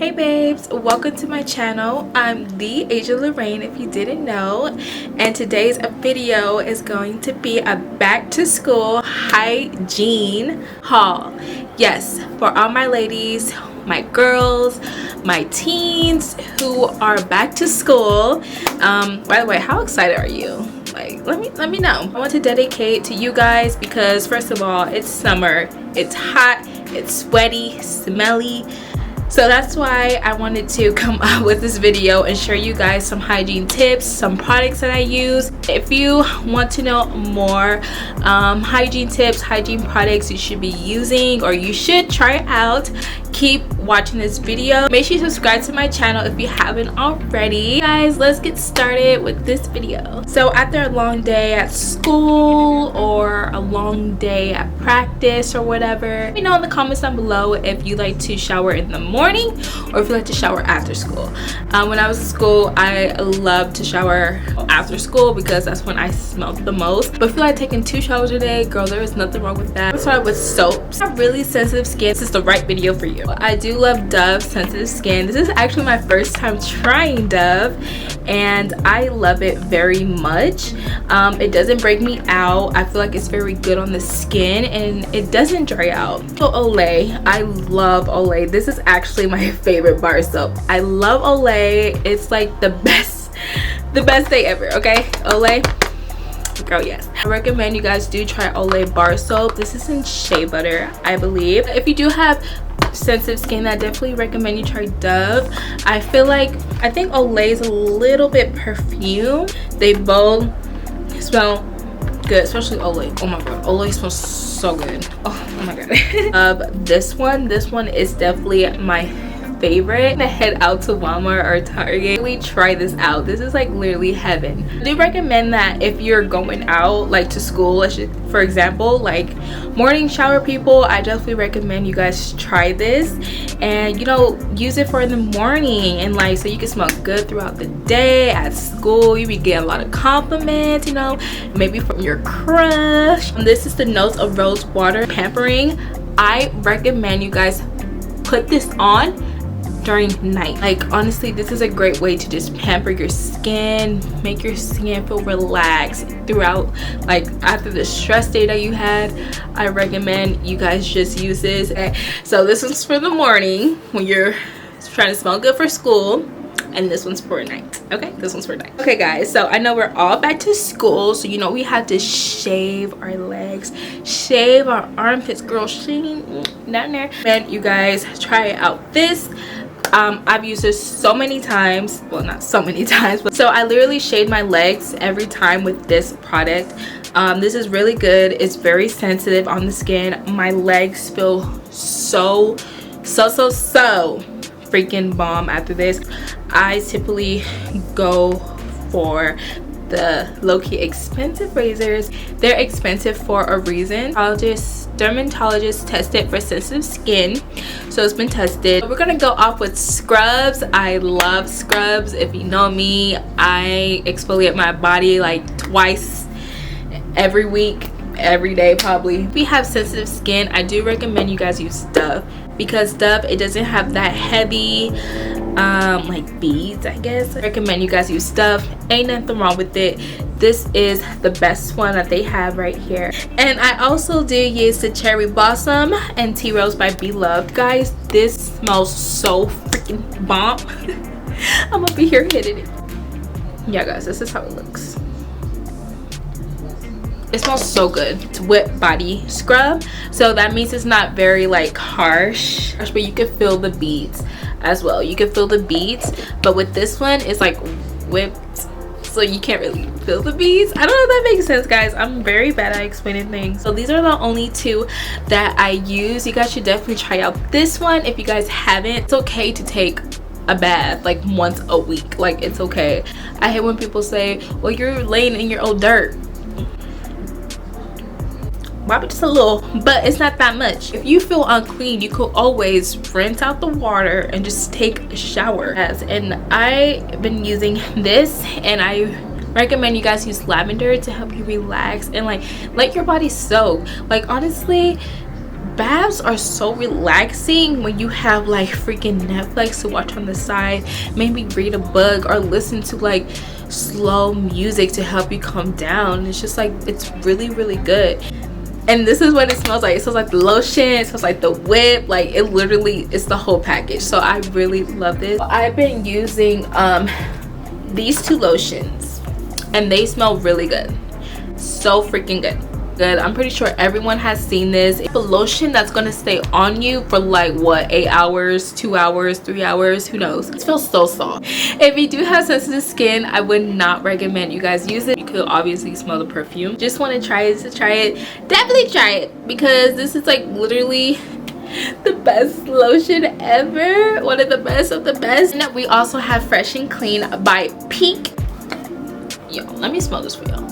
Hey babes, welcome to my channel. I'm the Asia Lorraine if you didn't know, and today's video is going to be a back to school hygiene haul. Yes, for all my ladies, my girls, my teens who are back to school. By the way, how excited are you? Like, let me know. I want to dedicate to you guys because first of all, it's summer, it's hot, it's sweaty, smelly. So that's why I wanted to come up with this video and share you guys some hygiene tips, some products that I use. If you want to know more hygiene tips, hygiene products you should be using or you should try out, keep watching this video. Make sure you subscribe to my channel if you haven't already. Guys, let's get started with this video. So after a long day at school or a long day at practice or whatever, let me know in the comments down below if you like to shower in the morning or if you like to shower after school. When I was in school, I loved to shower after school because that's when I smelled the most. But if you like taking 2 showers a day, girl, there is nothing wrong with that. Let's start with soaps. I have really sensitive skin. This is the right video for you. I do love Dove sensitive skin. This is actually my first time trying Dove and I love it very much. It doesn't break me out. I feel like it's very good on the skin and it doesn't dry out. So Olay, I love Olay. This is actually my favorite bar soap. I love Olay. It's like the best day ever. Okay, Olay, girl, yes. I recommend you guys do try Olay Bar Soap. This is in shea butter, I believe. If you do have sensitive skin, I definitely recommend you try Dove. I think Olay is a little bit perfume. They both smell good, especially Olay. Oh my god, Olay smells so good. Oh my god. This one is definitely my favorite. I'm gonna head out to Walmart or Target. Really try this out. This is like literally heaven. I do recommend that if you're going out like to school, for example, like morning shower people, I definitely recommend you guys try this and use it for in the morning and like so you can smell good throughout the day. At school you be getting a lot of compliments, maybe from your crush. This is the Notes of Rose Water Pampering. I recommend you guys put this on during night. Like honestly, this is a great way to just pamper your skin, make your skin feel relaxed throughout, like after the stress day that you had. I recommend you guys just use this. So this one's for the morning when you're trying to smell good for school, and this one's for night. Okay, this one's for night. Okay guys, so I know we're all back to school, so we had to shave our legs, shave our armpits, girl, shave down there. And you guys try out this. I've used this so many times, well not so many times, but so I literally shave my legs every time with this product. This is really good. It's very sensitive on the skin. My legs feel so freaking bomb after this. I typically go for the low-key expensive razors. They're expensive for a reason. Dermatologists test it for sensitive skin, so it's been tested. We're gonna go off with scrubs. I love scrubs. If you know me, I exfoliate my body like twice every week, every day probably. If you have sensitive skin, I do recommend you guys use Dove because Dove, it doesn't have that heavy like beads, I guess. I recommend you guys use Dove. Ain't nothing wrong with it. This is the best one that they have right here. And I also do use the Cherry Blossom and Tea Rose by Beloved. Guys, this smells so freaking bomb. I'm gonna be here hitting it. Yeah guys, this is how it looks. It smells so good. It's wet body scrub, so that means it's not very like harsh, but you can feel the beads as well. You can feel the beads, but with this one it's like whipped, so you can't really feel the beads. I don't know if that makes sense, guys. I'm very bad at explaining things. So these are the only 2 that I use. You guys should definitely try out this one if you guys haven't. It's okay to take a bath like once a week. Like, it's okay. I hate when people say, well, you're laying in your old dirt. Probably just a little, but it's not that much. If you feel unclean, you could always rinse out the water and just take a shower. Yes, and I've been using this and I recommend you guys use lavender to help you relax and like let your body soak. Like honestly, baths are so relaxing when you have like freaking Netflix to watch on the side, maybe read a book or listen to like slow music to help you calm down. It's just like, it's really, really good. And this is what it smells like. It smells like the lotion, it smells like the whip, like it literally is the whole package. So I really love this. I've been using these two lotions and they smell really good, so freaking good. I'm pretty sure everyone has seen this. It's a lotion that's gonna stay on you for like what, 8 hours, 2 hours, 3 hours, who knows. It smells so soft. If you do have sensitive skin, I would not recommend you guys use it. You could obviously smell the perfume. Just want to try it, definitely try it, because this is like literally the best lotion ever, one of the best of the best. And we also have Fresh and Clean by Pink. Yo, let me smell this for y'all.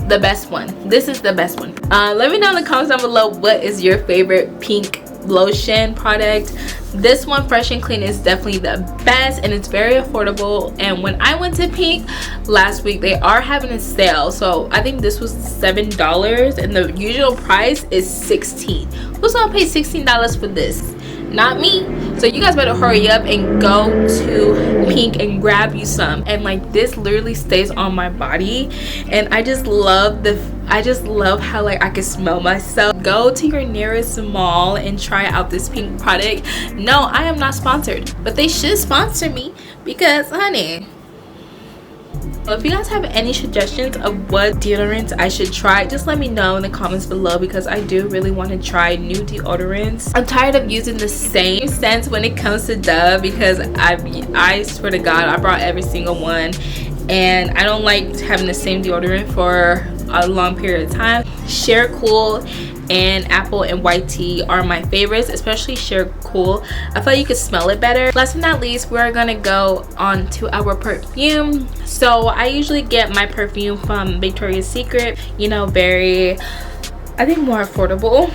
The best one. This is the best one. Let me know in the comments down below, what is your favorite pink lotion product. This one, Fresh and Clean, is definitely the best and it's very affordable. And when I went to Pink last week, they are having a sale, so I think this was $7 and the usual price is $16. Who's gonna pay $16 for this? Not me. So you guys better hurry up and go to Pink and grab you some. And like, this literally stays on my body and I just love how like I can smell myself. Go to your nearest mall and try out this Pink product. No, I am not sponsored, but they should sponsor me because honey. If you guys have any suggestions of what deodorants I should try, just let me know in the comments below, because I do really want to try new deodorants. I'm tired of using the same scents when it comes to Dove, because I swear to God, I brought every single one and I don't like having the same deodorant for a long period of time. Share Cool and Apple and White Tea are my favorites, especially Share Cool. I feel like you could smell it better. Last but not least, we're gonna go on to our perfume. So I usually get my perfume from Victoria's Secret, you know, very, I think, more affordable.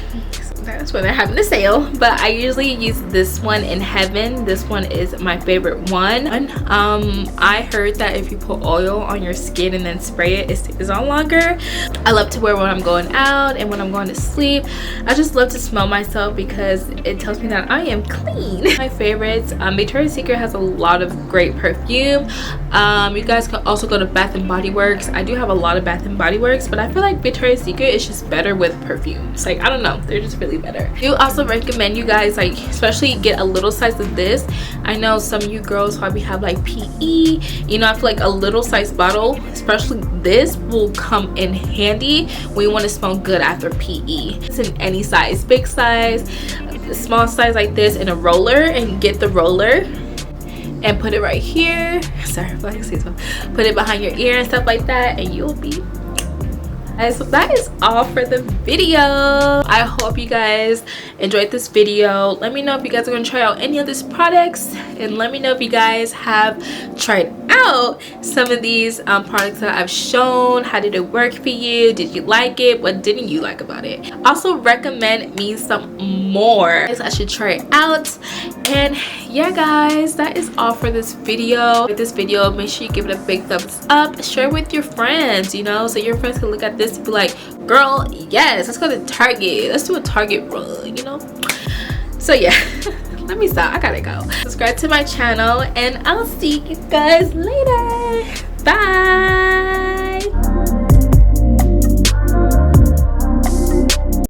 That's when they're having a sale, but I usually use this one in Heaven. This one is my favorite one. I heard that if you put oil on your skin and then spray it, it stays on longer. I love to wear when I'm going out and when I'm going to sleep. I just love to smell myself because it tells me that I am clean. My favorites, Victoria's Secret has a lot of great perfume. You guys can also go to Bath and Body Works. I do have a lot of Bath and Body Works, but I feel like Victoria's Secret is just better with perfumes. Like, I don't know, they're just really better. I do also recommend you guys, like, especially get a little size of this. I know some of you girls probably have like PE, you know. I feel like a little size bottle, especially this, will come in handy when you want to smell good after PE. It's in any size, big size, small size like this, in a roller, and get the roller and put it right here. Sorry if I can say so. Put it behind your ear and stuff like that, and you'll be. So that is all for the video. I hope you guys enjoyed this video. Let me know if you guys are going to try out any of these products, and let me know if you guys have tried out some of these products that I've shown. How did it work for you? Did you like it? What didn't you like about it? Also recommend me some more I should try it out. And yeah guys, that is all for this video. With this video, make sure you give it a big thumbs up, share with your friends, you know, so your friends can look at this to be like, girl, yes, let's go to Target, let's do a Target run, you know. So yeah, let me stop, I gotta go. Subscribe to my channel and I'll see you guys later. Bye.